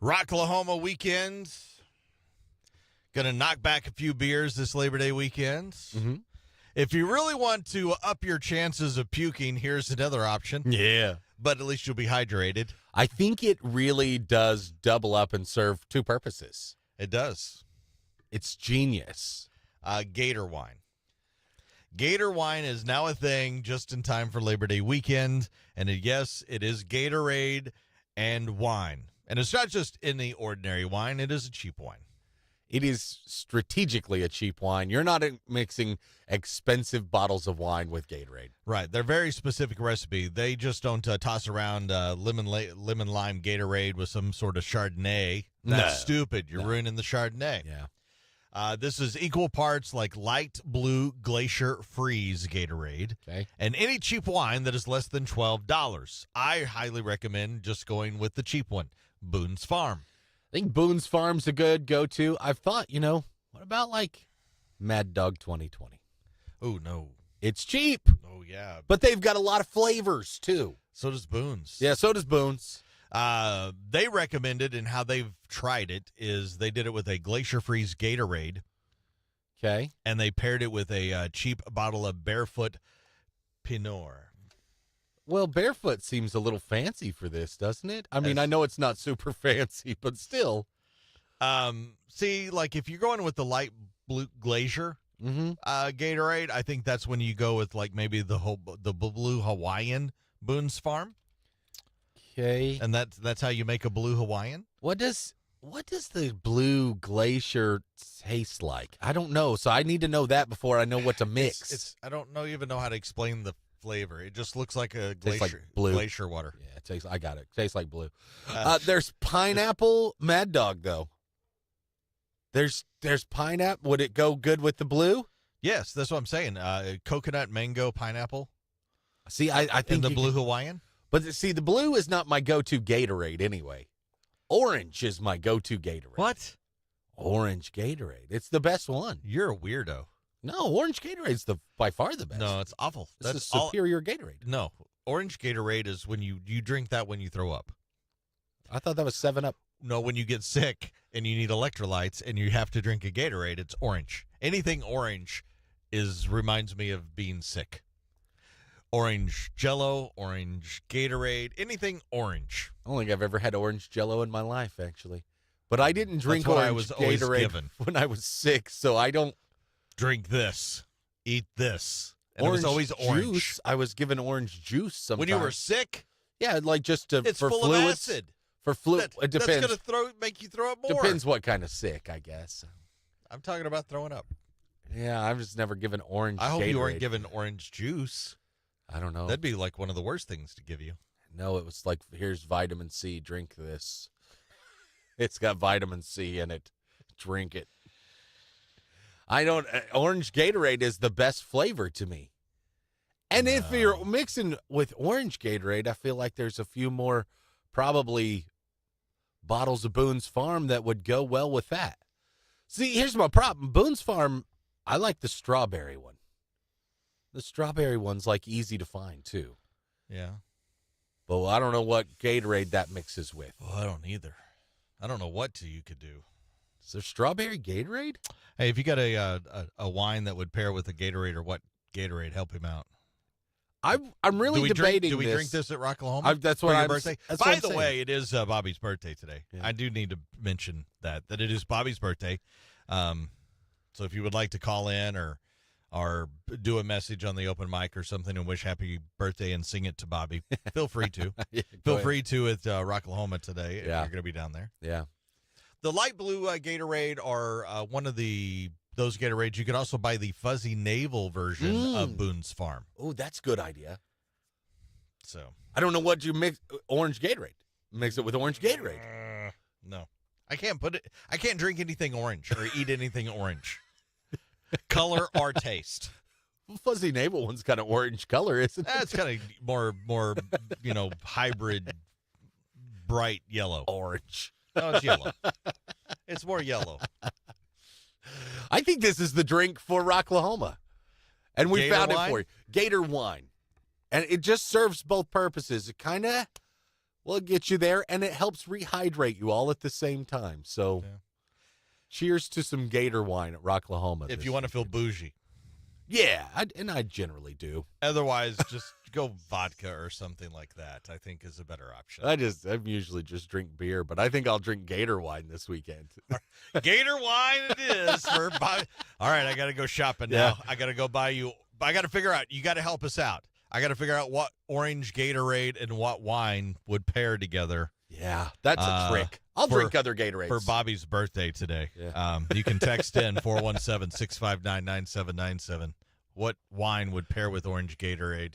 Rocklahoma weekend. Gonna knock back a few beers this Labor Day weekend. Mm-hmm. If you really want to up your chances of puking, here's another option. Yeah. But at least you'll be hydrated. I think it really does double up and serve two purposes. It does. It's genius. Gator wine. Gator wine is now a thing just in time for Labor Day weekend. And yes, it is Gatorade and wine. And it's not just any ordinary wine. It is a cheap wine. It is strategically a cheap wine. You're not mixing expensive bottles of wine with Gatorade. Right. They're very specific recipe. They just don't toss around lemon lime Gatorade with some sort of Chardonnay. That's stupid. You're ruining the Chardonnay. Yeah. This is equal parts like light blue Glacier Freeze Gatorade. Okay. And any cheap wine that is less than $12. I highly recommend just going with the cheap one, Boone's Farm. I think Boone's Farm's a good go-to. I've thought, what about like Mad Dog 2020? Oh, no. It's cheap, Oh, yeah. but they've got a lot of flavors too. So does Boone's. Yeah, so does Boone's. They recommended, and how they've tried it is they did it with a Glacier Freeze Gatorade, Okay. and they paired it with a cheap bottle of Barefoot Pinot. Well, Barefoot seems a little fancy for this, doesn't it? I mean, I know it's not super fancy, but still. See, like if you're going with the light blue Glacier Gatorade, I think that's when you go with like maybe the blue Hawaiian Boone's Farm, Okay. and that's how you make a blue Hawaiian. What does the blue Glacier taste like? I don't know, so I need to know that before I know what to mix. I don't even know how to explain the flavor. It just looks like a Tastes like glacier, blue. glacier water. Yeah, it tastes. I got it. Tastes like blue. There's pineapple Mad Dog though. There's pineapple. Would it go good with the blue? Yes, that's what I'm saying. Coconut, mango, pineapple. See, I think In the blue Hawaiian. But see, the blue is not my go-to Gatorade anyway. Orange is my go-to Gatorade. What? Orange Gatorade. It's the best one. You're a weirdo. No, orange Gatorade's by far the best. No, it's awful. That's a superior Gatorade. No, orange Gatorade is when you drink that when you throw up. I thought that was 7-Up. No, when you get sick and you need electrolytes and you have to drink a Gatorade, it's orange. Anything orange reminds me of being sick. Orange Jello, orange Gatorade, anything orange. I don't think I've ever had orange Jello in my life, actually. But I didn't drink That's what I orange was always Gatorade given. when I was sick, so I don't. Drink this, eat this. And Orange it was always orange. juice. I was given orange juice sometimes. When you were sick, yeah, like just to, it's for full fluids. of acid. For fluid, it depends. That's going to make you throw up more. Depends what kind of sick, I guess. I'm talking about throwing up. Yeah, I was never given orange. I hope Gatorade. you weren't given orange juice. I don't know. That'd be like one of the worst things to give you. No, it was like, here's vitamin C. Drink this. It's got vitamin C in it. Drink it. I don't. Orange Gatorade is the best flavor to me. And if you're mixing with orange Gatorade, I feel like there's a few more probably bottles of Boone's Farm that would go well with that. See, here's my problem. Boone's Farm, I like the strawberry one. The strawberry one's like easy to find too. Yeah. But I don't know what Gatorade that mixes with. Well, I don't either. I don't know what you could do. Is there strawberry Gatorade? Hey, if you got a wine that would pair with a Gatorade or what Gatorade, help him out. I'm really debating. Do we this. drink this at Rocklahoma? That's for what your I'm birthday. That's By what I'm the saying. way, it is Bobby's birthday today. Yeah. I do need to mention that it is Bobby's birthday. So if you would like to call in or do a message on the open mic or something and wish happy birthday and sing it to Bobby, feel free to. Yeah, Feel free to at Rocklahoma today if Yeah. you're going to be down there. Yeah. The light blue Gatorade are one of those Gatorades. You could also buy the fuzzy navel version of Boone's Farm. Oh, that's a good idea. So I don't know what you mix. Orange Gatorade. Mix it with orange Gatorade. no, I can't put it. I can't drink anything orange or eat anything orange, color or taste. Fuzzy navel one's kind of orange color, isn't it? That's kind of more hybrid, bright yellow. Orange. No, it's yellow. It's more yellow. I think this is the drink for Rocklahoma. And we Gator found wine? it for you. Gator wine. And it just serves both purposes. It kind of, Well, it gets you there, and it helps rehydrate you all at the same time. So, Yeah. cheers to some Gator wine at Rocklahoma. If you want to feel bougie. Yeah, I generally do. Otherwise, just go vodka or something like that, I think is a better option. I usually just drink beer, but I think I'll drink Gator wine this weekend. Gator wine it is. All right, I got to go shopping now. Yeah. I got to go buy you. I got to figure out. You got to help us out. I got to figure out what orange Gatorade and what wine would pair together. Yeah, that's a trick. I'll drink other Gatorades. For Bobby's birthday today. Yeah. You can text in 417-659-9797. What wine would pair with orange Gatorade?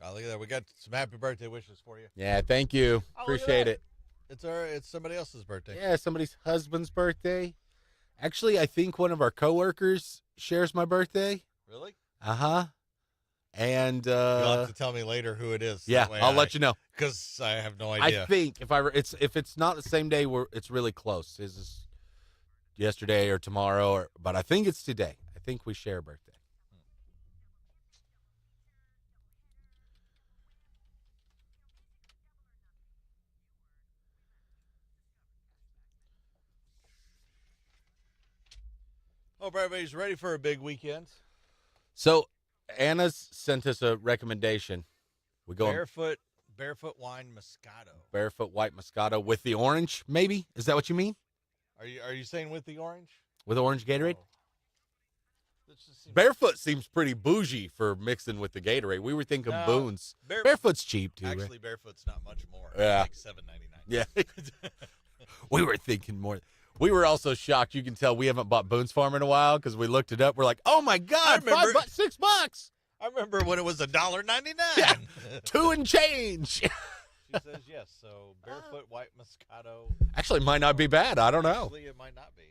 Oh, look at that. We got some happy birthday wishes for you. Yeah, thank you. Oh, Appreciate it. It's somebody else's birthday. Yeah, somebody's husband's birthday. Actually, I think one of our coworkers shares my birthday. Really? Uh-huh. And You'll have to tell me later who it is. yeah, I'll let you know. Because I have no idea. I think if it's not the same day, it's really close. His is yesterday or tomorrow, but I think it's today. I think we share a birthday. Hope everybody's ready for a big weekend. So Anna's sent us a recommendation. We go Barefoot wine Moscato. Barefoot white Moscato with the orange, maybe? Is that what you mean? Are you saying with the orange? With orange Gatorade? Oh. This just seems- Barefoot seems pretty bougie for mixing with the Gatorade. We were thinking No, Boone's. Bare- Barefoot's cheap too. Right? Actually, Barefoot's not much more. Yeah. It's like $7.99. Yeah. We were thinking more. We were also shocked. You can tell we haven't bought Boone's Farm in a while because we looked it up. We're like, oh my God, remember- $6. I remember when it was $1.99. Yeah. 2 and change. She says yes. So Barefoot white Moscato. Actually, might not be bad. I don't know. Actually, it might not be.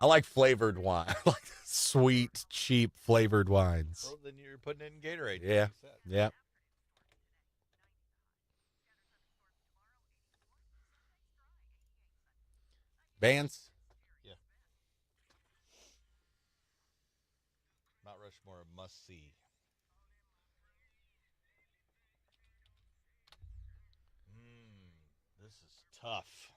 I like flavored wine. I like sweet, cheap flavored wines. Well, then you're putting it in Gatorade. Yeah. like you said. Yeah. Bands? Mount Rushmore, a must see. This is tough.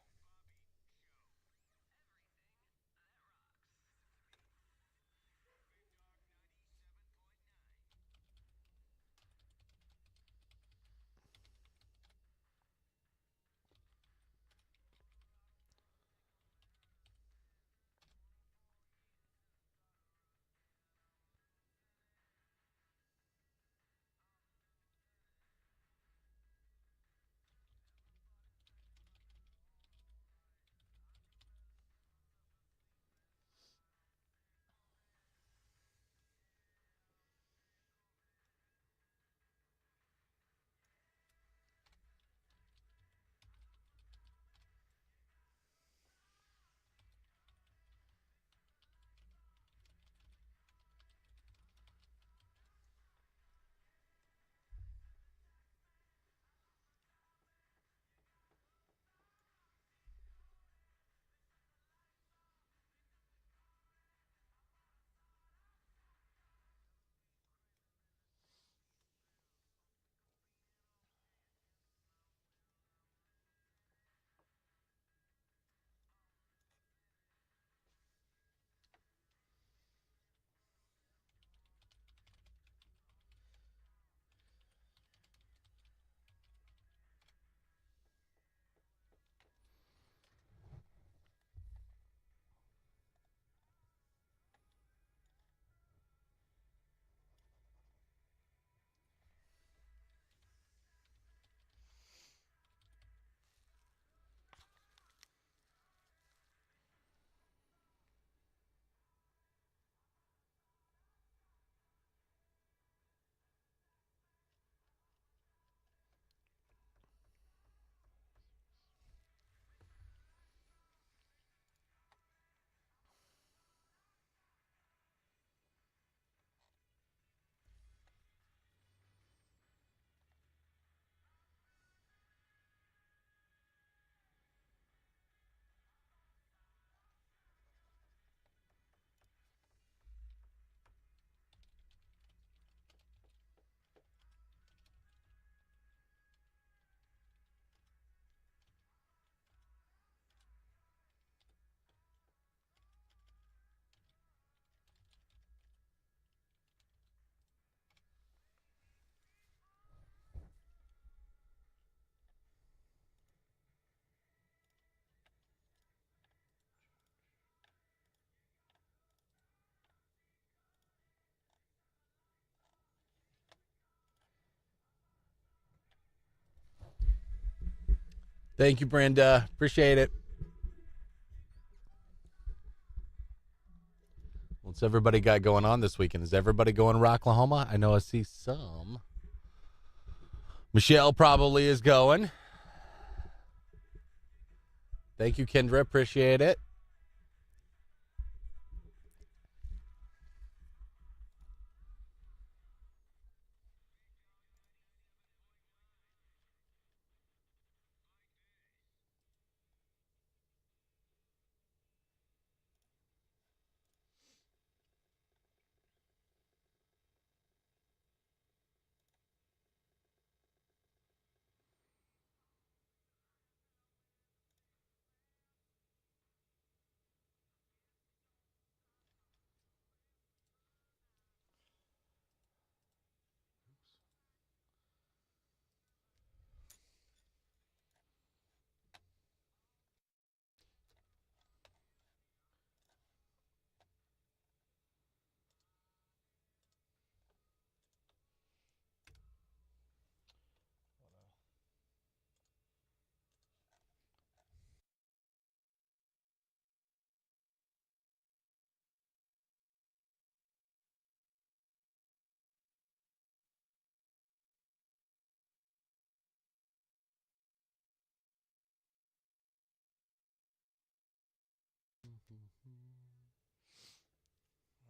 Thank you, Brenda. Appreciate it. What's everybody got going on this weekend? Is everybody going to Rocklahoma? I know I see some. Michelle probably is going. Thank you, Kendra. Appreciate it.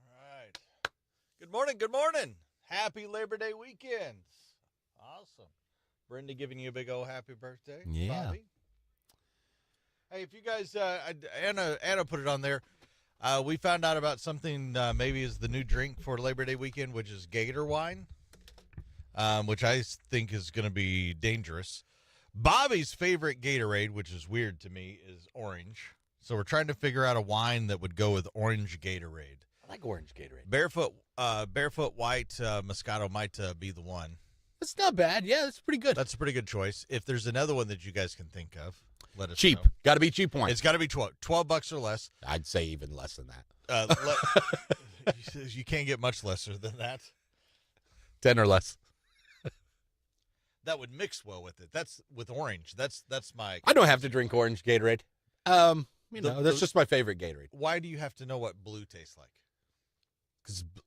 All right. Good morning. Good morning. Happy Labor Day weekend. Awesome. Brenda giving you a big old happy birthday. Yeah. Bobby. Hey, if you guys, Anna put it on there. We found out about something maybe is the new drink for Labor Day weekend, which is Gator wine, which I think is going to be dangerous. Bobby's favorite Gatorade, which is weird to me, is orange. So we're trying to figure out a wine that would go with orange Gatorade. I like orange Gatorade. Barefoot White Moscato might be the one. That's not bad. Yeah, that's pretty good. That's a pretty good choice. If there's another one that you guys can think of, let us Cheap. know. Got to be cheap wine. It's got to be $12 or less. I'd say even less than that. You can't get much lesser than that. 10 or less. That would mix well with it. That's with orange. That's my. I don't have to drink orange Gatorade. That's just my favorite Gatorade. Why do you have to know what blue tastes like?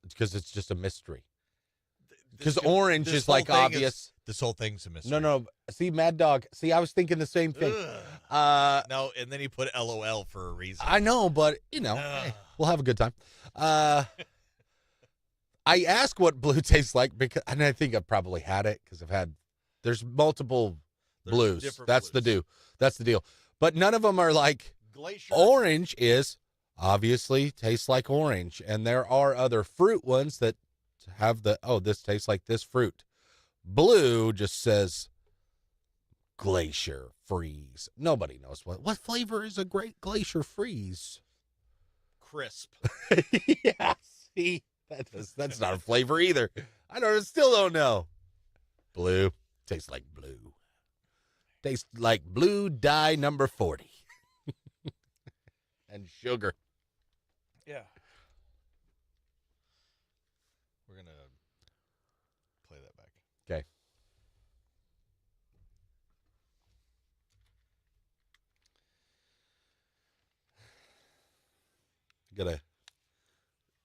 Because it's just a mystery. This Because orange this is whole like thing obvious. This whole thing's a mystery. No. See, Mad Dog. See, I was thinking the same thing. No, and then he put LOL for a reason. I know, but hey, we'll have a good time. I ask what blue tastes like because, and I think I've probably had it because there's multiple There's blues. different That's blues. That's the deal. But none of them are like Glacier. orange is obviously tastes like orange, and there are other fruit ones that have this tastes like this fruit. Blue just says Glacier Freeze. Nobody knows what flavor is a great Glacier Freeze. Crisp. Yeah, see, that's not a flavor either. Still don't know. Blue tastes like blue. Tastes like blue dye number 40. And sugar. Yeah. We're gonna play that back. Okay.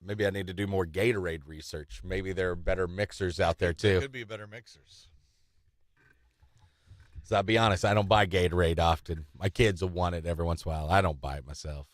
Maybe I need to do more Gatorade research. Maybe there are better mixers out there too. Could be better mixers. So I'll be honest, I don't buy Gatorade often. My kids will want it every once in a while. I don't buy it myself.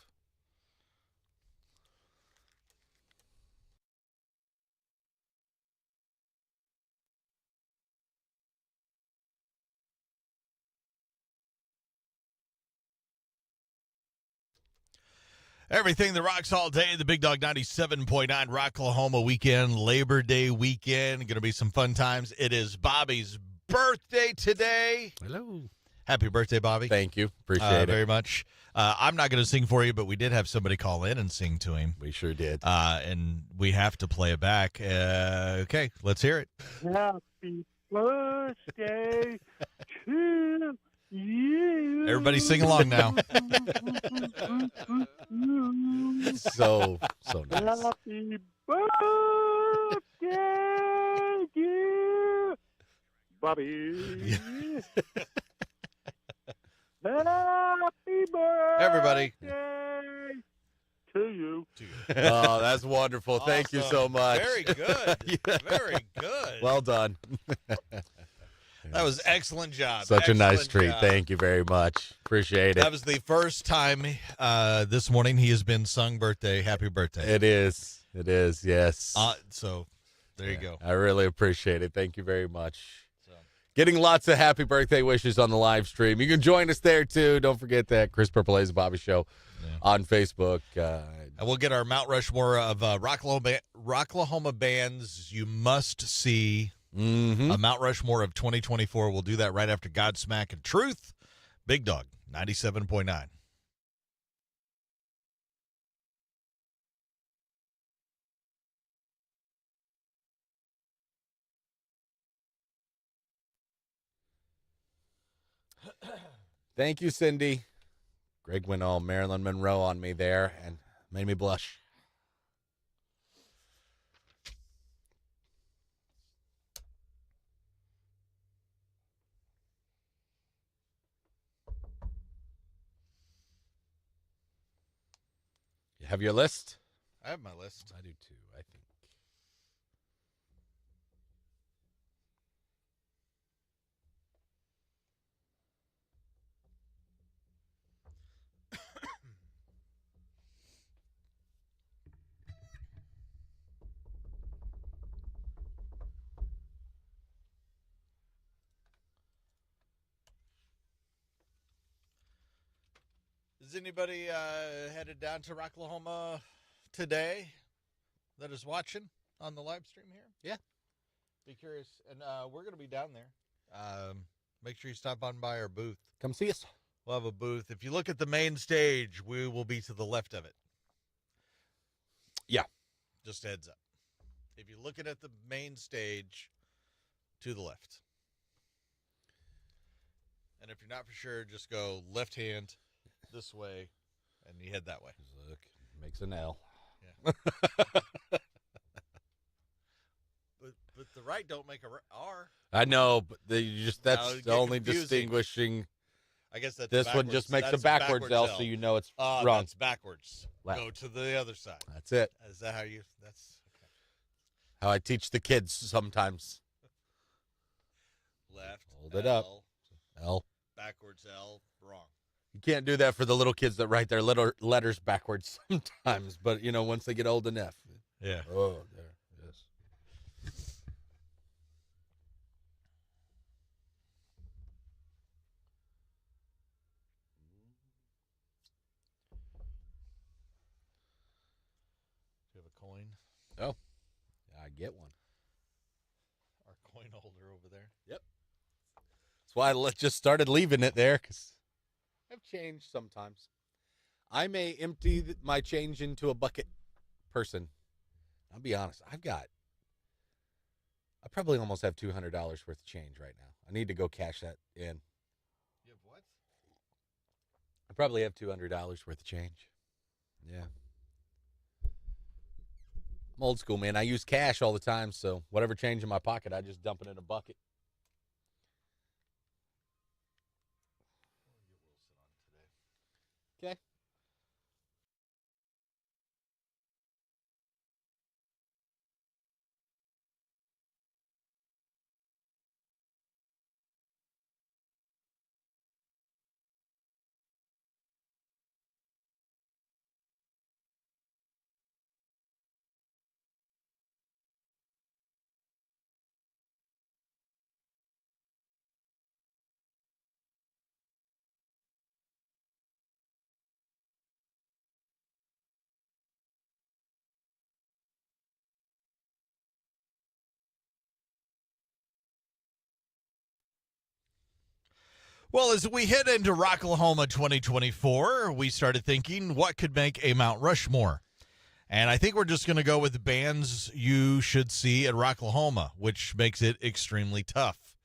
Everything that rocks all day, the Big Dog 97.9 Rocklahoma weekend, Labor Day weekend. Going to be some fun times. It is Bobby's birthday today. Hello. Happy birthday, Bobby. Thank you. Appreciate it. Very much. I'm not going to sing for you, but we did have somebody call in and sing to him. We sure did. And we have to play it back. Okay, let's hear it. Happy birthday to you. Everybody sing along now. So nice. Happy birthday, dear Bobby. Happy birthday Everybody. to you. Oh, that's wonderful. Thank you so Awesome. much. Very good. Yeah. Very good. Well done. that was excellent job. Such a nice Excellent treat. job. Thank you very much. Appreciate it. That was the first time this morning he has been sung birthday. Happy birthday. It is. It is. Yes. So there you go. I really appreciate it. Thank you very much. So. Getting lots of happy birthday wishes on the live stream. You can join us there too. Don't forget that Chris Purple A's Bobby Show on Facebook. And we'll get our Mount Rushmore of Rocklahoma bands you must see. Mm-hmm. A Mount Rushmore of 2024. We'll do that right after Godsmack and Truth. Big Dog 97.9. Thank you, Cindy. Greg went all Marilyn Monroe on me there and made me blush. You have your list? I have my list. I do too, I think. Is anybody headed down to Rocklahoma today that is watching on the live stream here? Yeah. Be curious. And we're going to be down there. Make sure you stop on by our booth. Come see us. We'll have a booth. If you look at the main stage, we will be to the left of it. Yeah. Just a heads up. If you're looking at the main stage, to the left. And if you're not for sure, just go left hand this way, and you head that way. Look, makes an L. Yeah. but the right don't make a R. I know, but that's Now it the get only confusing. distinguishing. I guess that's This one backwards. just makes a That's backwards L, so you know it's wrong. That's backwards. Left. Go to the other side. That's it. Is that how you? That's okay. How I teach the kids sometimes. Left. Hold it up. L. Backwards L. Wrong. You can't do that for the little kids that write their letters backwards sometimes, but once they get old enough. Yeah. Oh, there. Yes. Do you have a coin? Oh, I get one. Our coin holder over there. That's why I just started leaving it there, because I've changed sometimes. I may empty my change into a bucket person. I'll be honest. I probably almost have $200 worth of change right now. I need to go cash that in. You have what? I probably have $200 worth of change. Yeah. I'm old school, man. I use cash all the time, so whatever change in my pocket, I just dump it in a bucket. Okay. Well, as we head into Rocklahoma 2024, we started thinking what could make a Mount Rushmore. And I think we're just going to go with the bands you should see at Rocklahoma, which makes it extremely tough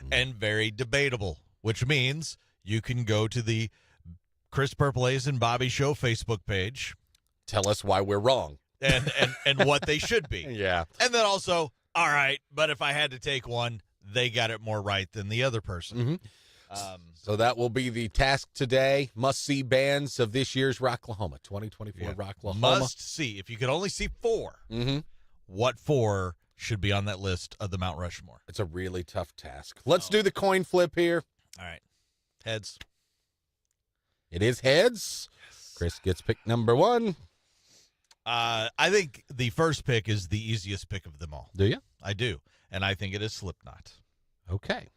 and very debatable, which means you can go to the Chris Purple A's and Bobby Show Facebook page. Tell us why we're wrong. And what they should be. Yeah. And then also, all right, but if I had to take one, they got it more right than the other person. Mm-hmm. So that will be the task today. Must-see bands of this year's Rocklahoma, 2024 Yeah. Rocklahoma. Must see. If you could only see 4, Mm-hmm. what 4 should be on that list of the Mount Rushmore? It's a really tough task. Let's do the coin flip here. All right. Heads. It is heads. Chris gets pick number 1. I think the first pick is the easiest pick of them all. Do you? I do. And I think it is Slipknot. Okay.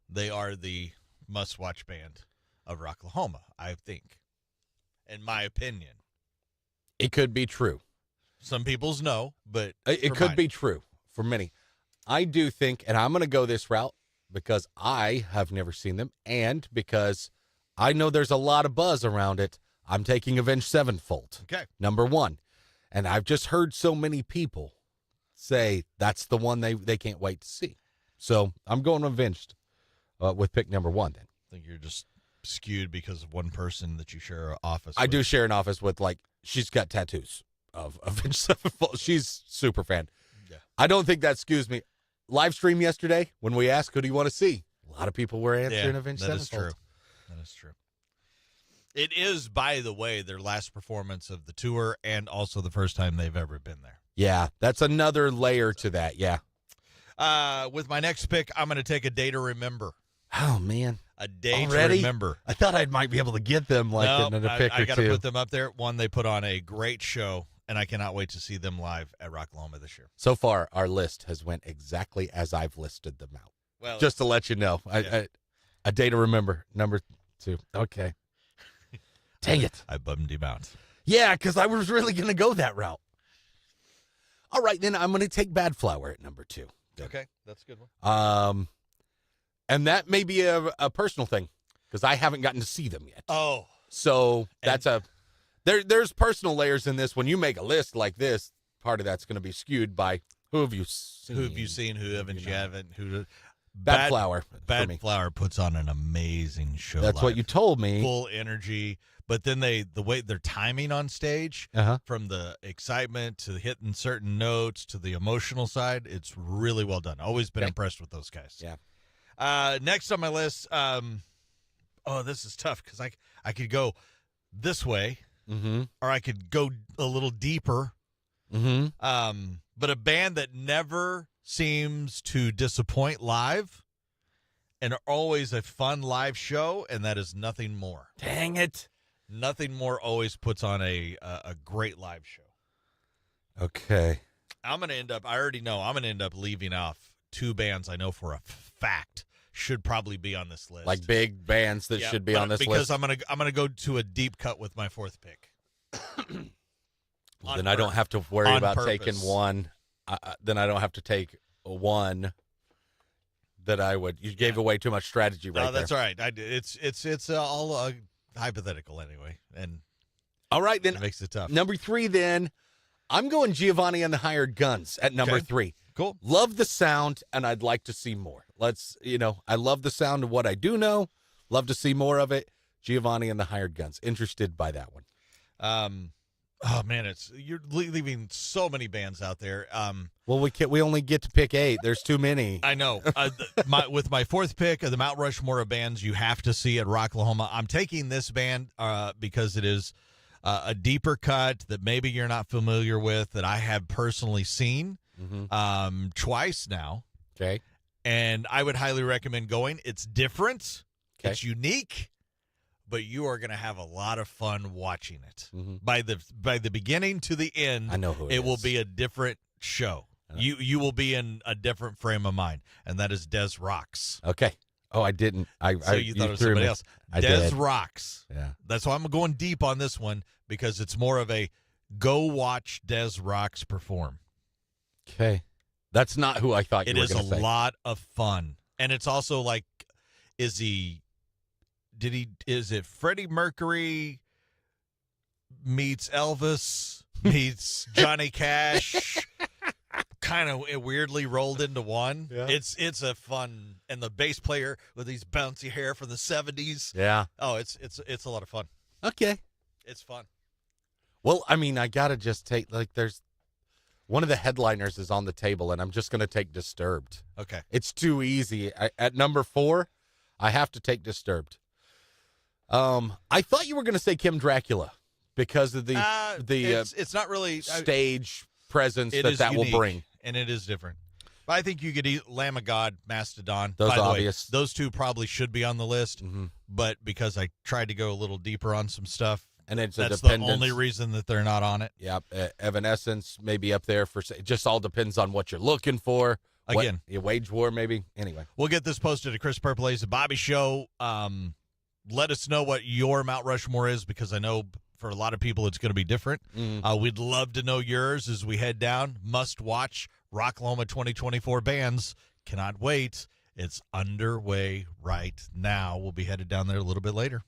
They are the must-watch band of Rocklahoma, I think, in my opinion. It could be true. Some people's no, but It for could mine. be true for many. I do think, and I'm going to go this route because I have never seen them, and because I know there's a lot of buzz around it, I'm taking Avenged Sevenfold, Okay. number 1. And I've just heard so many people say that's the one they can't wait to see. So I'm going Avenged with pick number 1 then. I think you're just skewed because of one person that you share an office I with. do share an office with, like, she's got tattoos of Avenged Sevenfold. She's super fan. Yeah. I don't think that skews me. Live stream yesterday, when we asked, who do you want to see? A lot of people were answering Avenged that is Sevenfold. true. That is true. It is, by the way, their last performance of the tour and also the first time they've ever been there. Yeah, that's another layer to that. Yeah. With my next pick, I'm going to take A Day to Remember. Oh, man. A Day Already? to Remember. I thought I might be able to get them like in a pick I or got to two. put them up there. One, they put on a great show, and I cannot wait to see them live at Rocklahoma this year. So far, our list has went exactly as I've listed them out. Well, Just to let you know. Yeah. A Day to Remember, number 2. Okay. Dang it. I bummed him out. Yeah, because I was really going to go that route. All right, then I'm going to take Bad Flower at number 2. Okay, that's a good one. And that may be a personal thing because I haven't gotten to see them yet. Oh, So that's there's personal layers in this. When you make a list like this, part of that's going to be skewed by who have you seen? who have you seen? Who haven't you know. haven't? Who? Bad Flower. for Bad me. Flower puts on an amazing show. That's what live. you told me. Full energy, but then the way their timing on stage, Uh-huh. from the excitement to hitting certain notes to the emotional side, it's really well done. Always been Okay. impressed with those guys. Yeah. Next on my list, this is tough because I could go this way Mm-hmm. or I could go a little deeper. Mm-hmm. But a band that never seems to disappoint live and are always a fun live show, and that is Nothing More. Dang it. Nothing More always puts on a great live show. Okay. I already know I'm going to end up leaving off 2 bands I know for a fact should probably be on this list. Like big bands that Yeah, should be but on this because list. I'm gonna go to a deep cut with my 4th pick. Then I don't have to worry on about purpose. taking one. Then I don't have to take one that I would. You gave away too much strategy right No, that's there. all right. It's all hypothetical anyway, and All right, then it makes it tough. number 3. Then I'm going Giovanni and the Hired Guns at number Okay. 3. Cool. Love the sound, and I'd like to see more. I love the sound of what I do know. Love to see more of it. Giovanni and the Hired Guns. Interested by that one. Oh man, you're leaving so many bands out there. Well, we only get to pick 8. There's too many. I know. With my 4th pick of the Mount Rushmore of bands you have to see at Rocklahoma, I'm taking this band because it is a deeper cut that maybe you're not familiar with, that I have personally seen Mm-hmm. twice now, Okay. and I would highly recommend going. It's different, Okay. it's unique, but you are going to have a lot of fun watching it. Mm-hmm. By the beginning to the end, I know who it will is. be a different show. You will be in a different frame of mind, and that is Des Rocks. Okay. Oh, I didn't. So you thought it was threw somebody me. else. I Des did. Rocks. Yeah. That's why I'm going deep on this one, because it's more of a go watch Des Rocks perform. Okay. That's not who I thought you It were is a going to say. lot of fun, and it's also like, is it Freddie Mercury meets Elvis meets Johnny Cash, kind of weirdly rolled into one. Yeah. It's a fun, and the bass player with these bouncy hair from the 70s. Yeah. Oh, it's a lot of fun. Okay. It's fun. Well, I mean, I got to just take, there's one of the headliners is on the table, and I'm just going to take Disturbed. Okay. It's too easy. At number 4, I have to take Disturbed. I thought you were going to say Kim Dracula because of it's not really stage presence it that is will unique, bring. and it is different. But I think you could eat Lamb of God, Mastodon. Those By the obvious. way, those two probably should be on the list, Mm-hmm. but because I tried to go a little deeper on some stuff, And it's that's a the dependence. only reason that they're not on it. Yep. Evanescence may be up there for. It just all depends on what you're looking for. Again. Your Wage War, maybe. Anyway. We'll get this posted at Chris Purple A's The Bobby Show. Let us know what your Mount Rushmore is, because I know for a lot of people it's going to be different. We'd love to know yours as we head down. Must watch Rocklahoma 2024 bands. Cannot wait. It's underway right now. We'll be headed down there a little bit later.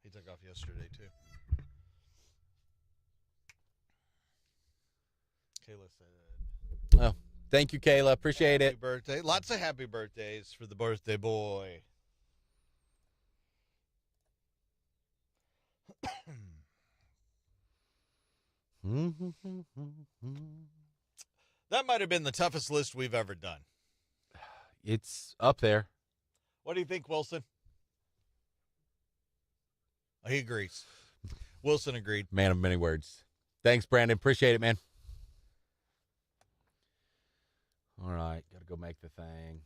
He took off yesterday, too. Kayla said, Oh, thank you, Kayla. Appreciate happy it. birthday. Lots of happy birthdays for the birthday boy. That might have been the toughest list we've ever done. It's up there. What do you think, Wilson? He agrees. Wilson agreed. Man of many words. Thanks, Brandon. Appreciate it, man. All right. Got to go make the thing.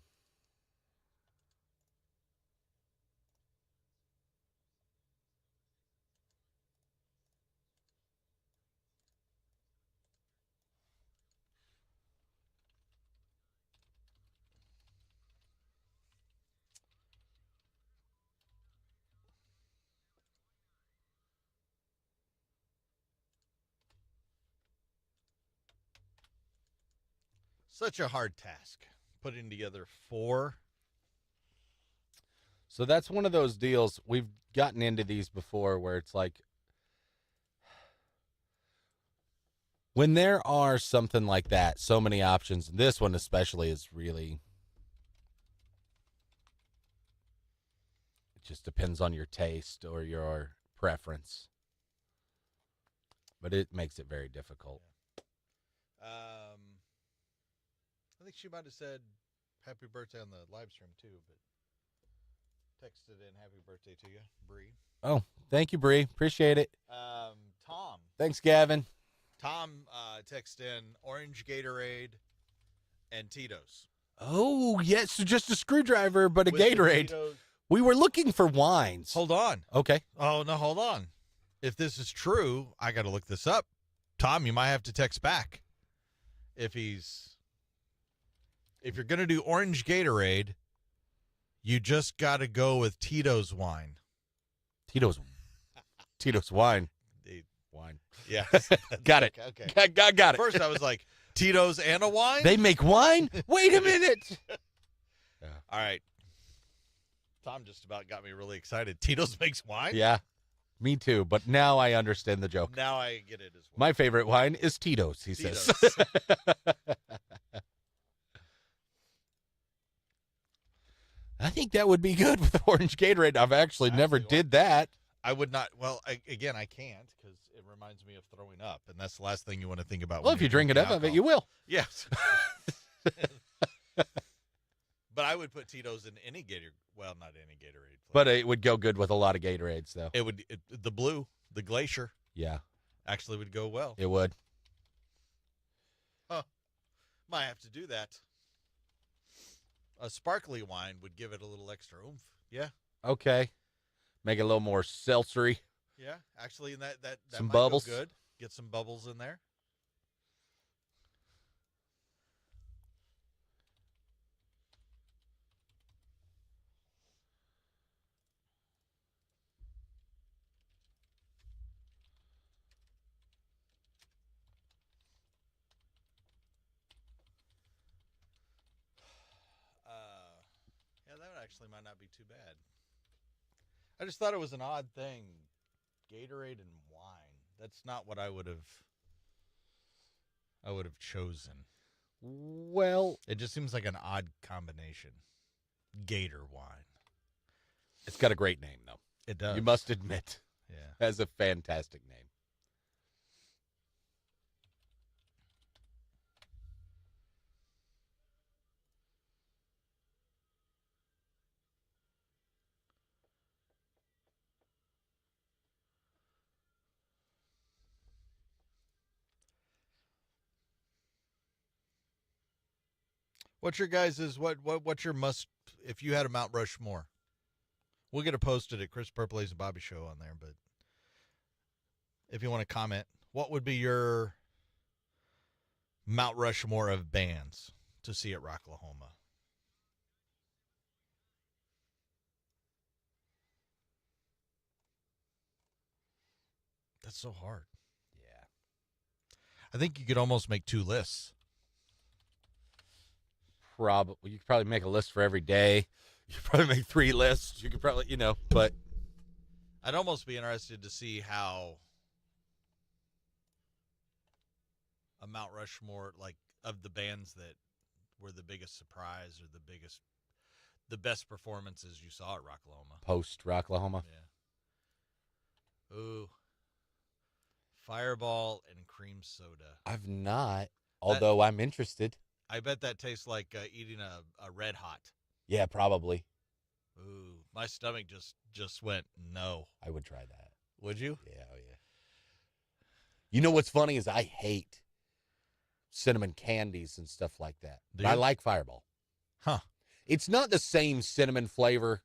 Such a hard task, putting together 4. So that's one of those deals. We've gotten into these before where it's like, when there are something like that, so many options, and this one especially is really, it just depends on your taste or your preference. But it makes it very difficult. I think she might have said happy birthday on the live stream too, but texted in happy birthday to you, Bree. Oh, thank you, Bree. Appreciate it. Tom. Thanks, Gavin. Tom texted in orange Gatorade and Tito's. Oh, yes. So just a screwdriver, but a With the Gatorade. Tito's. We were looking for wines. Hold on. Okay. Oh, no, hold on. If this is true, I got to look this up. Tom, you might have to text back. If you're going to do orange Gatorade, you just got to go with Tito's wine. Tito's wine. Wine. Yeah. Got it. Okay. Got it. First, I was like, Tito's and a wine? They make wine? Wait a minute. All right. Tom just about got me really excited. Tito's makes wine? Yeah, me too. But now I understand the joke. Now I get it as well. My favorite wine is Tito's, he says. Tito's. I think that would be good with orange Gatorade. I've actually never did that. I would not. Well, I can't because it reminds me of throwing up, and that's the last thing you want to think about. Well, when if you you're drink enough drinking of it, you will. Yes. But I would put Tito's in any Gatorade. Well, not any Gatorade. Flavor. But it would go good with a lot of Gatorades, though. The blue, the Glacier, Yeah, actually would go well. it would. Might have to do that. A sparkly wine would give it a little extra oomph. Yeah. Okay. Make it a little more seltzery. Yeah. Actually, that Some might bubbles. go good. Get some bubbles in there. Yeah, that actually might not be too bad. I just thought it was an odd thing. Gatorade and wine. That's not what I would have chosen. Well, It just seems like an odd combination. Gator wine. It's got a great name, though. It does. You must admit. Yeah. It has a fantastic name. What's your guys' what's your must if you had a Mount Rushmore? We'll get it posted at Chris Purple's and Bobby Show on there, but if you want to comment, what would be your Mount Rushmore of bands to see at Rocklahoma? That's so hard. Yeah. I think you could almost make 2 lists. Probably. You could probably make a list for every day. You could probably make 3 lists. You could probably, but I'd almost be interested to see how a Mount Rushmore, like, of the bands that were the biggest surprise or the best performances you saw at Rocklahoma. post Rocklahoma. Yeah. Ooh. Fireball and cream soda. I've not, although I'm interested. I bet that tastes like eating a Red Hot. Yeah, probably. Ooh, my stomach just went no. I would try that. Would you? Yeah, oh yeah. You know what's funny is I hate cinnamon candies and stuff like that. Do But I you? like Fireball. Huh. It's not the same cinnamon flavor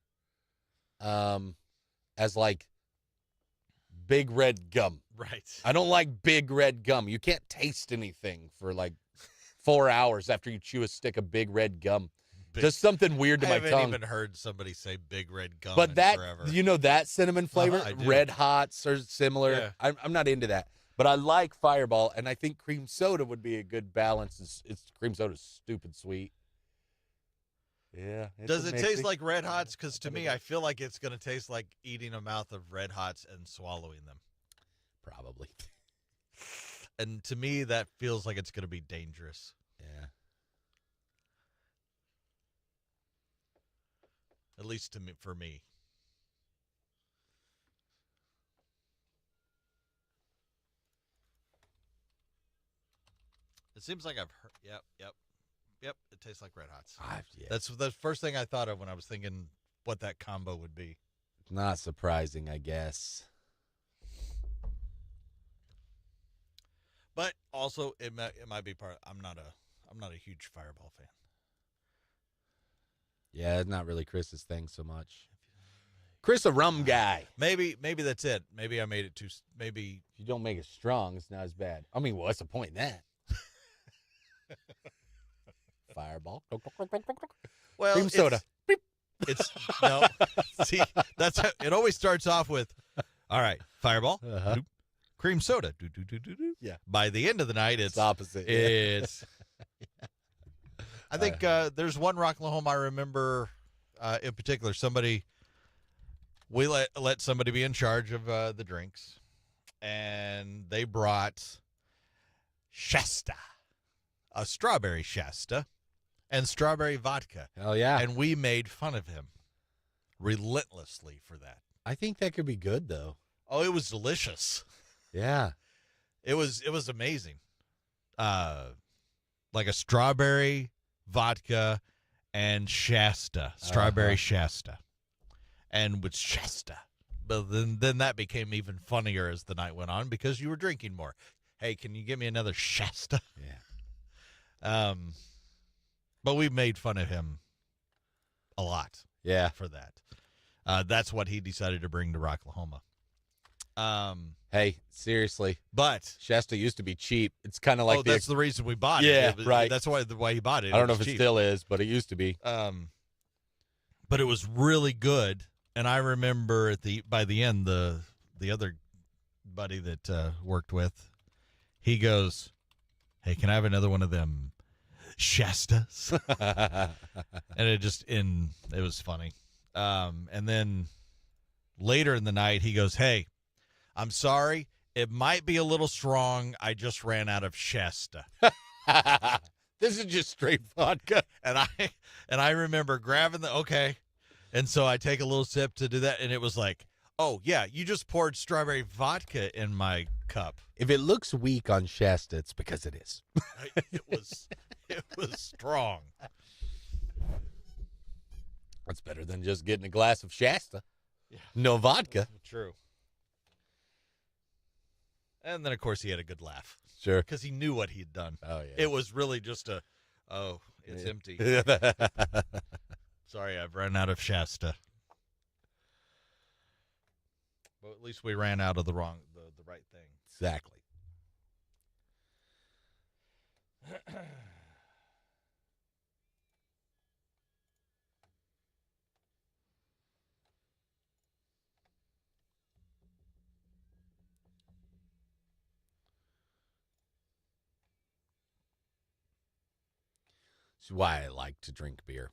as like Big Red gum. Right. I don't like Big Red gum. You can't taste anything for like 4 hours after you chew a stick of Big Red gum. Does something weird to I my haven't tongue. even heard somebody say Big Red gum But in that, forever. that cinnamon flavor, I do. Red Hots are similar. Yeah. I'm not into that. But I like Fireball, and I think cream soda would be a good balance. It's cream soda's stupid sweet. Yeah. Does it taste like Red Hots? Because to me, I feel like it's going to taste like eating a mouth of Red Hots and swallowing them. Probably. And to me, that feels like it's going to be dangerous. Yeah. At least for me. It seems like I've heard. Yep. It tastes like Red Hots. Yeah. That's the first thing I thought of when I was thinking what that combo would be. Not surprising, I guess. But also, it might be part. I'm not a huge Fireball fan. Yeah, it's not really Chris's thing so much. Chris, a rum guy. Maybe that's it. Maybe I made it too. Maybe If you don't make it strong, it's not as bad. I mean, what's the point in that? Fireball. well, Cream soda. It's no. See, that's how, it. Always starts off with, all right, Fireball, Uh-huh. doop, cream soda. Do, do, do, do, do. Yeah. By the end of the night, It's it's opposite. Yeah. It's. I think there's one Rocklahoma I remember in particular. Somebody, we let somebody be in charge of the drinks, and they brought Shasta, a strawberry Shasta, and strawberry vodka, Hell yeah. and we made fun of him relentlessly for that. I think that could be good, though. Oh, it was delicious. Yeah. It was amazing. Like a strawberry vodka and Shasta, strawberry Shasta, and with Shasta. But then that became even funnier as the night went on because you were drinking more. Hey, can you give me another Shasta? Yeah. But we made fun of him a lot Yeah. for that. That's what he decided to bring to Rocklahoma. Hey, seriously. But Shasta used to be cheap. It's kind of like that's the reason we bought it. Yeah, It was- right. That's why he bought it. I don't know was if it cheap. still is, but it used to be. But it was really good. And I remember by the end, the other buddy that worked with, he goes, "Hey, can I have another one of them Shastas?" And it was funny. And then later in the night, he goes, "Hey, I'm sorry. It might be a little strong. I just ran out of Shasta." This is just straight vodka. And I remember grabbing okay. And so I take a little sip to do that, and it was like, oh, yeah, you just poured strawberry vodka in my cup. If it looks weak on Shasta, it's because it is. It was strong. That's better than just getting a glass of Shasta. Yeah. No vodka. True. And then, of course, he had a good laugh Sure. because he knew what he'd done. Oh, yeah. It was really just it's empty. Sorry, I've run out of Shasta. Well, at least we ran out of the right thing. Exactly. That's why I like to drink beer.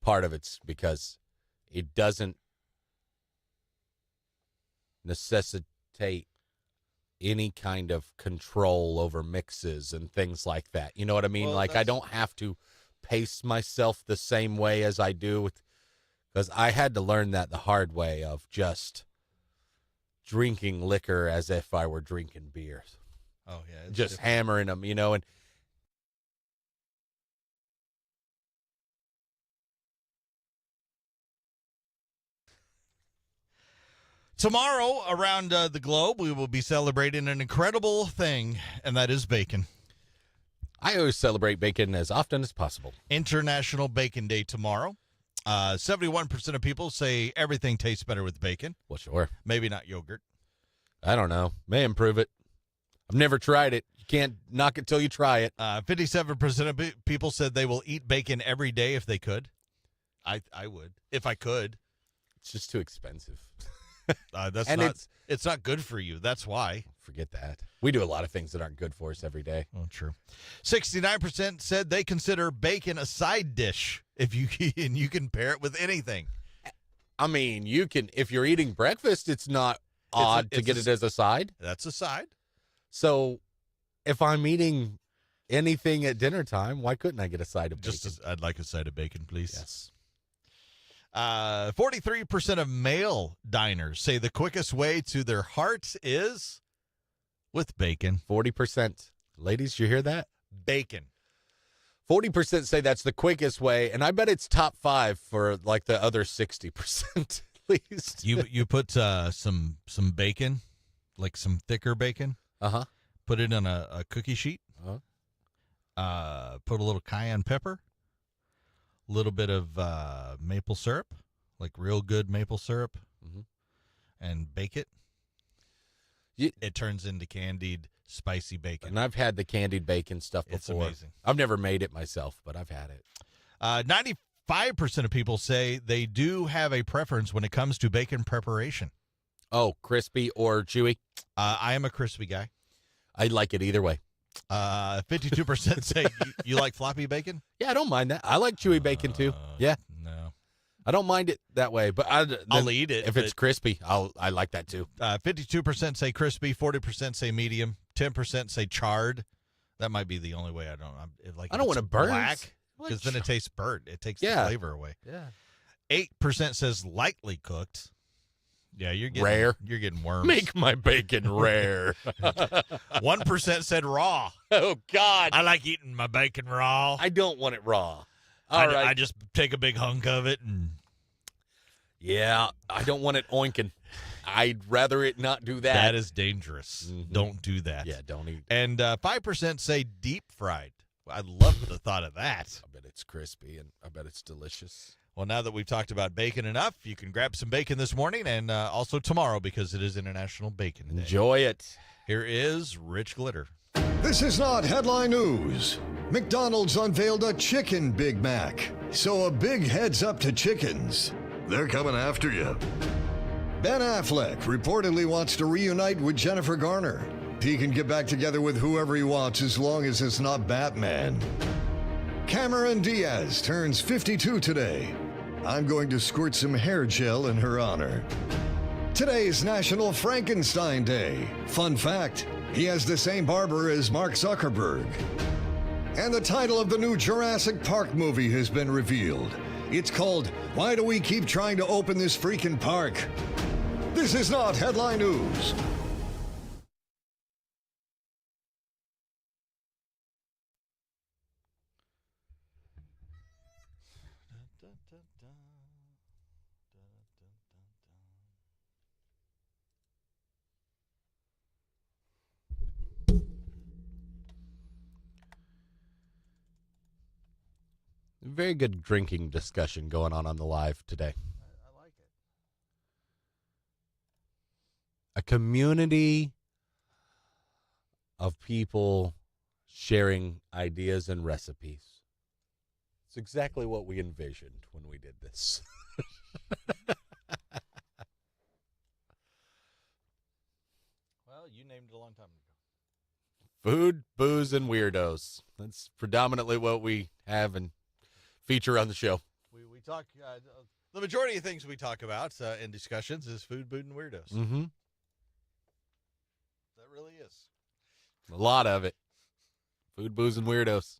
Part of it's because it doesn't necessitate any kind of control over mixes and things like that. You know what I mean? Well, I don't have to pace myself the same way as I do with, because I had to learn that the hard way of just drinking liquor as if I were drinking beer. Oh, yeah. It's Just hammering them, and Tomorrow, around the globe, we will be celebrating an incredible thing, and that is bacon. I always celebrate bacon as often as possible. International Bacon Day tomorrow. 71% of people say everything tastes better with bacon. Well, sure. Maybe not yogurt. I don't know. May improve it. I've never tried it. You can't knock it till you try it. 57% of people said they will eat bacon every day if they could. I would, if I could. It's just too expensive. It's not good for you. That's why. Forget that. We do a lot of things that aren't good for us every day. Oh, true. 69% said they consider bacon a side dish and you can pair it with anything. I mean, you can, if you're eating breakfast, it's not odd to get it as a side. That's a side. So if I'm eating anything at dinner time, why couldn't I get a side of bacon? I'd like a side of bacon, please. Yes. 43% of male diners say the quickest way to their hearts is with bacon. 40%. Ladies, you hear that? Bacon. 40% say that's the quickest way, and I bet it's top 5 for like the other 60% at least. You put some bacon, like some thicker bacon. Uh-huh. Put it on a cookie sheet. Uh-huh. Put a little cayenne pepper. A little bit of maple syrup, like real good maple syrup, and bake it. It turns into candied spicy bacon. And I've had the candied bacon stuff before. It's amazing. I've never made it myself, but I've had it. 95% of people say they do have a preference when it comes to bacon preparation. Oh, crispy or chewy? I am a crispy guy. I like it either way. 52% say you like floppy bacon. Yeah, I don't mind that. I like chewy bacon too. Yeah, no, I don't mind it that way, but I'll eat it if it's crispy. I like that too. 52% say crispy, 40% say medium, 10% say charred. That might be the only way I don't. I don't want to burn black because then it tastes burnt. It takes the flavor away. Yeah. 8% says lightly cooked. Yeah, you're getting rare. You're getting worms. Make my bacon rare. 1% said raw. Oh God, I like eating my bacon raw. I don't want it raw. I just take a big hunk of it and. Yeah, I don't want it oinking. I'd rather it not do that. That is dangerous. Mm-hmm. Don't do that. Yeah, don't eat. And 5% say deep fried. I love the thought of that. I bet it's crispy and I bet it's delicious. Well, now that we've talked about bacon enough, you can grab some bacon this morning and also tomorrow because it is International Bacon Day. Enjoy it. Here is Rich Glitter. This is not headline news. McDonald's unveiled a chicken Big Mac. So a big heads up to chickens. They're coming after you. Ben Affleck reportedly wants to reunite with Jennifer Garner. He can get back together with whoever he wants as long as it's not Batman. Cameron Diaz turns 52 today. I'm going to squirt some hair gel in her honor. Today is National Frankenstein Day. Fun fact, he has the same barber as Mark Zuckerberg. And the title of the new Jurassic Park movie has been revealed. It's called Why Do We Keep Trying to Open This Freaking Park? This is not headline news. Very good drinking discussion going on the live today. I like it. A community of people sharing ideas and recipes. It's exactly what we envisioned when we did this. Well, you named it a long time ago. Food, booze, and weirdos. That's predominantly what we have and feature on the show. We talk, the majority of things we talk about in discussions is food, booze, and weirdos. Mm-hmm. That really is. A lot of it. Food, booze, and weirdos.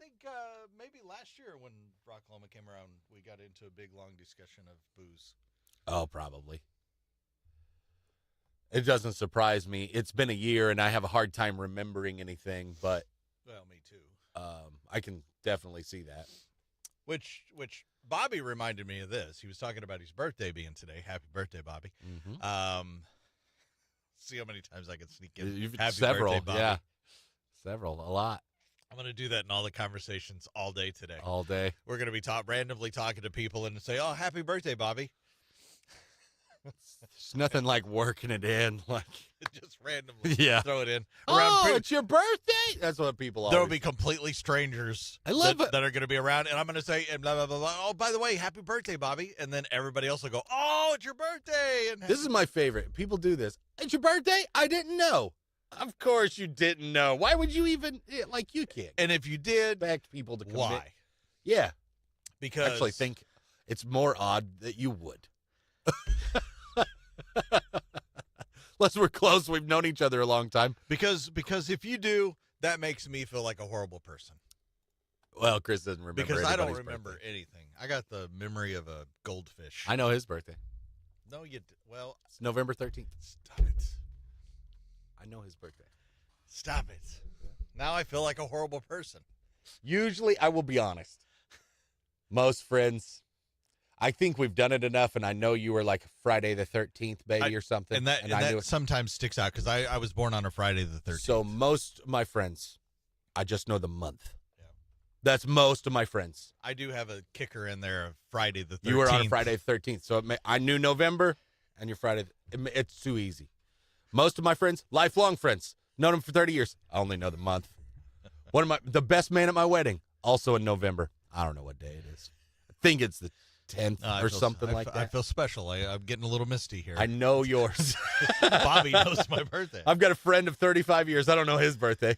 I think maybe last year when Rocklahoma came around, we got into a big, long discussion of booze. Oh, probably. It doesn't surprise me. It's been a year, and I have a hard time remembering anything, but Well, me too. I can definitely see that. Which Bobby reminded me of this. He was talking about his birthday being today. Happy birthday, Bobby. Mm-hmm. See how many times I can sneak in. You've Happy several, birthday, Bobby. yeah. Several, a lot, I'm going to do that in all the conversations all day today. all day. We're going to be randomly talking to people and say, "Oh, happy birthday, Bobby." There's nothing like working it in, like Just randomly Yeah. throw it in. oh, it's your birthday. That's what people There will always. be completely strangers I love it. that are going to be around, and I'm going to say, and blah, blah, blah, blah. Oh, by the way, happy birthday, Bobby. And then everybody else will go, oh, it's your birthday. And This is my favorite. People do this. It's your birthday? I didn't know. Of course you didn't know. Why would you even like? You can't and if you did, expect people to commit. why? Yeah, Because I actually think it's more odd that you would. Unless we're close, we've known each other a long time. because if you do, that makes me feel like a horrible person. Well, Chris doesn't remember Because I don't anybody's remember birthday. anything. I got the memory of a goldfish. I know his birthday. No, well, It's November 13th. stop it. I know his birthday. Stop it. Now I feel like a horrible person. Usually, I will be honest. Most friends, I think we've done it enough, and I know you were like Friday the 13th, baby, or something. And that, I knew it. sometimes sticks out because I was born on a Friday the 13th. So most of my friends, I just know the month. Yeah. That's most of my friends. I do have a kicker in there of Friday the 13th. You were on Friday the 13th, so I knew November, and you're Friday. It's too easy. Most of my friends, lifelong friends, known them for 30 years. I only know the month. The best man at my wedding, also in November. I don't know what day it is. I think it's the 10th or something like that. I feel special. I'm getting a little misty here. I know yours. Bobby knows my birthday. I've got a friend of 35 years. I don't know his birthday.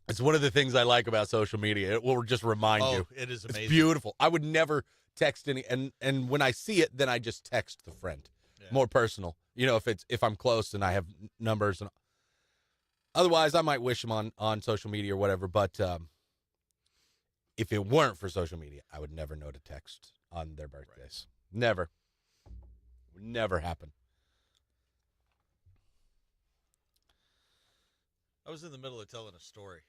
It's one of the things I like about social media. It will just remind you. It is It's amazing. beautiful. I would never text any, and when I see it, then I just text the friend. Yeah. More personal. You know, if I'm close and I have numbers, and otherwise I might wish them on social media or whatever. But if it weren't for social media, I would never know to text on their birthdays. Right. Never. Would never happen. I was in the middle of telling a story.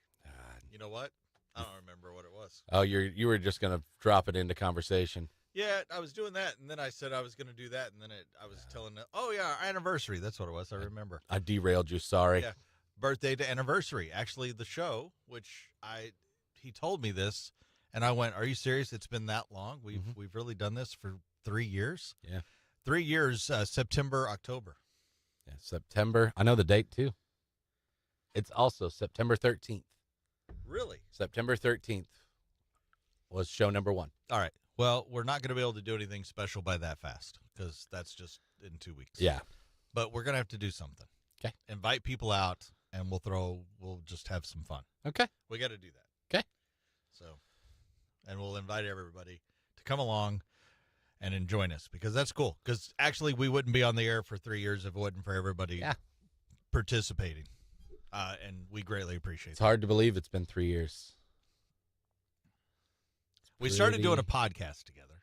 You know what? I don't remember what it was. Oh, you were just gonna drop it into conversation. Yeah, I was doing that, and then I said I was going to do that, and then I was telling it. Oh yeah, our anniversary. That's what it was. I remember. I derailed you. Sorry. Yeah, birthday to anniversary. Actually, the show, which he told me this, and I went, "Are you serious? It's been that long? We've really done this for 3 years? Yeah, 3 years. September, October. Yeah, September. I know the date too. It's also September 13th. Really? September 13th was show number 1. All right. Well, we're not going to be able to do anything special by that fast because that's just in 2 weeks. Yeah. But we're going to have to do something. Okay. Invite people out, and we'll just have some fun. Okay. We got to do that. Okay. So, and we'll invite everybody to come along and join us, because that's cool. Because actually, we wouldn't be on the air for 3 years if it wasn't for everybody participating. And we greatly appreciate It's it. hard to believe it's been 3 years. We started doing a pretty- podcast together.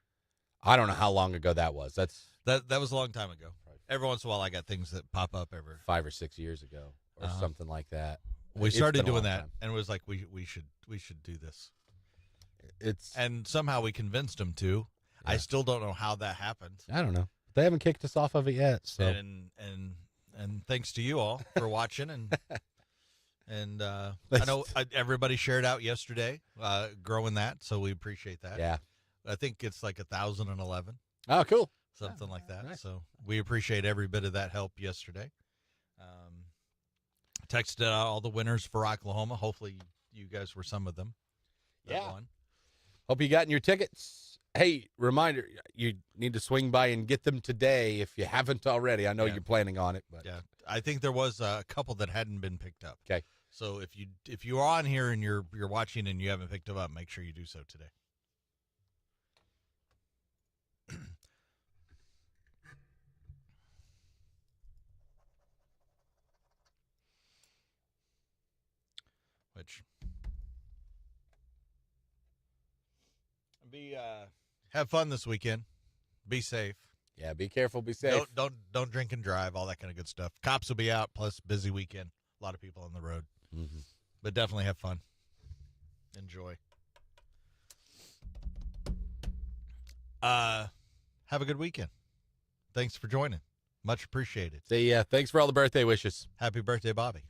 I don't know how long ago that was. That's That was a long time ago. Every once in a while, I got things that pop up. 5 or 6 years ago or something like that. We It's started been a doing long that, time. and it was like we should do this. It's And somehow we convinced them to. I Yeah. still don't know how that happened. I don't know. They haven't kicked us off of it yet. So And thanks to you all for watching and I Thanks. know everybody shared out yesterday, growing that, so we appreciate that. yeah. I think it's like 1,011, Oh, cool. something like that. nice. So we appreciate every bit of that help yesterday. Texted out all the winners for Oklahoma. Hopefully you guys were some of them. that Yeah. won. Hope you gotten your tickets. Hey, reminder, you need to swing by and get them today if you haven't already. I know Yeah. you're planning on it, but Yeah, I think there was a couple that hadn't been picked up. Okay. So if you're on here and you're watching and you haven't picked them up, make sure you do so today. Which have fun this weekend. Be safe. yeah, be careful, be safe. Don't drink and drive, all that kind of good stuff. Cops will be out, plus busy weekend. A lot of people on the road. Mm-hmm. But definitely have fun. Enjoy. Have a good weekend. Thanks for joining. Much appreciated. See ya. Thanks for all the birthday wishes. Happy birthday, Bobby.